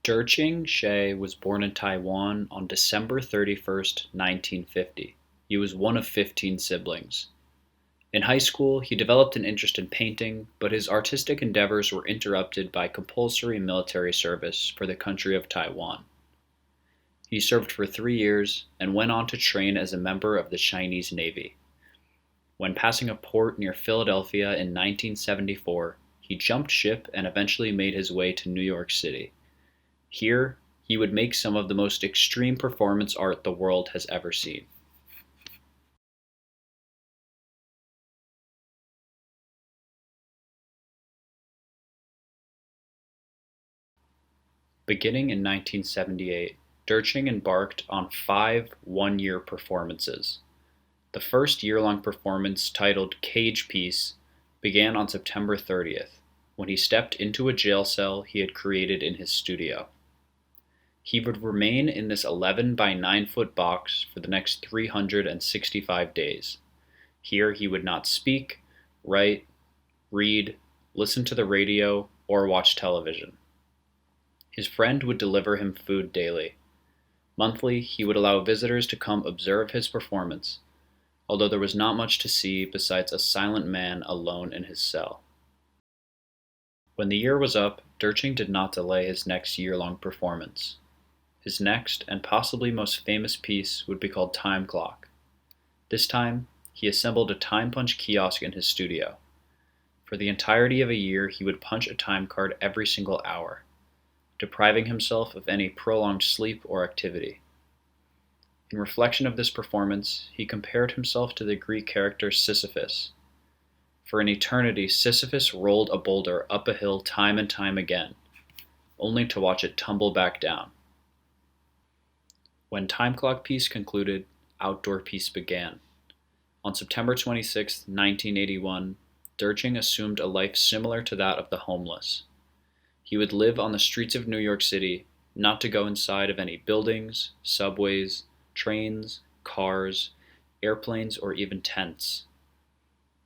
Tehching Hsieh was born in Taiwan on December 31st, 1950. He was one of 15 siblings. In high school, he developed an interest in painting, but his artistic endeavors were interrupted by compulsory military service for the country of Taiwan. He served for 3 years and went on to train as a member of the Chinese Navy. When passing a port near Philadelphia in 1974, he jumped ship and eventually made his way to New York City. Here, he would make some of the most extreme performance art the world has ever seen. Beginning in 1978, Tehching embarked on 5 one-year performances. The first year-long performance, titled Cage Piece, began on September 30th, when he stepped into a jail cell he had created in his studio. He would remain in this 11 by 9-foot box for the next 365 days. Here he would not speak, write, read, listen to the radio, or watch television. His friend would deliver him food daily. Monthly, he would allow visitors to come observe his performance, although there was not much to see besides a silent man alone in his cell. When the year was up, Tehching did not delay his next year-long performance. His next, and possibly most famous piece, would be called Time Clock. This time, he assembled a time punch kiosk in his studio. For the entirety of a year, he would punch a time card every single hour, depriving himself of any prolonged sleep or activity. In reflection of this performance, he compared himself to the Greek character Sisyphus. For an eternity, Sisyphus rolled a boulder up a hill time and time again, only to watch it tumble back down. When Time Clock piece concluded, Outdoor Piece began. On September 26, 1981, Tehching assumed a life similar to that of the homeless. He would live on the streets of New York City, not to go inside of any buildings, subways, trains, cars, airplanes, or even tents.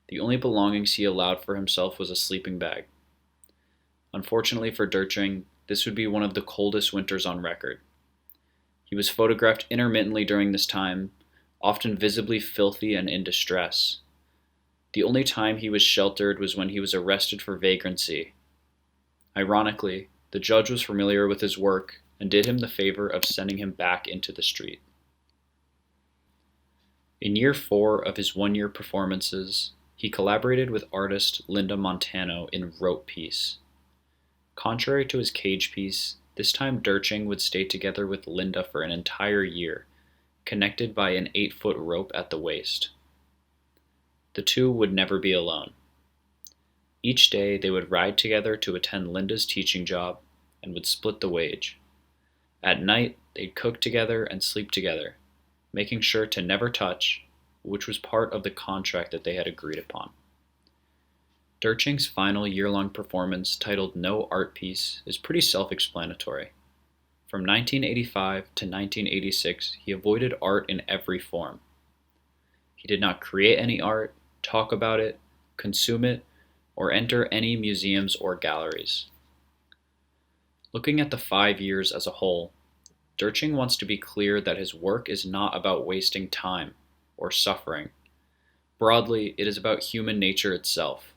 The only belongings he allowed for himself was a sleeping bag. Unfortunately for Tehching, this would be one of the coldest winters on record. He was photographed intermittently during this time, often visibly filthy and in distress. The only time he was sheltered was when he was arrested for vagrancy. Ironically, the judge was familiar with his work and did him the favor of sending him back into the street. In year 4 of his one-year performances, he collaborated with artist Linda Montano in Rope Piece. Contrary to his Cage Piece, this time Tehching would stay together with Linda for an entire year, connected by an 8-foot rope at the waist. The two would never be alone. Each day they would ride together to attend Linda's teaching job and would split the wage. At night, they'd cook together and sleep together, making sure to never touch, which was part of the contract that they had agreed upon. Tehching's final year-long performance, titled No Art Piece, is pretty self-explanatory. From 1985 to 1986, he avoided art in every form. He did not create any art, talk about it, consume it, or enter any museums or galleries. Looking at the 5 years as a whole, Tehching wants to be clear that his work is not about wasting time or suffering. Broadly, it is about human nature itself.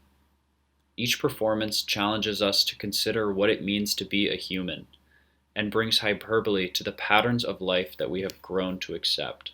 Each performance challenges us to consider what it means to be a human, and brings hyperbole to the patterns of life that we have grown to accept.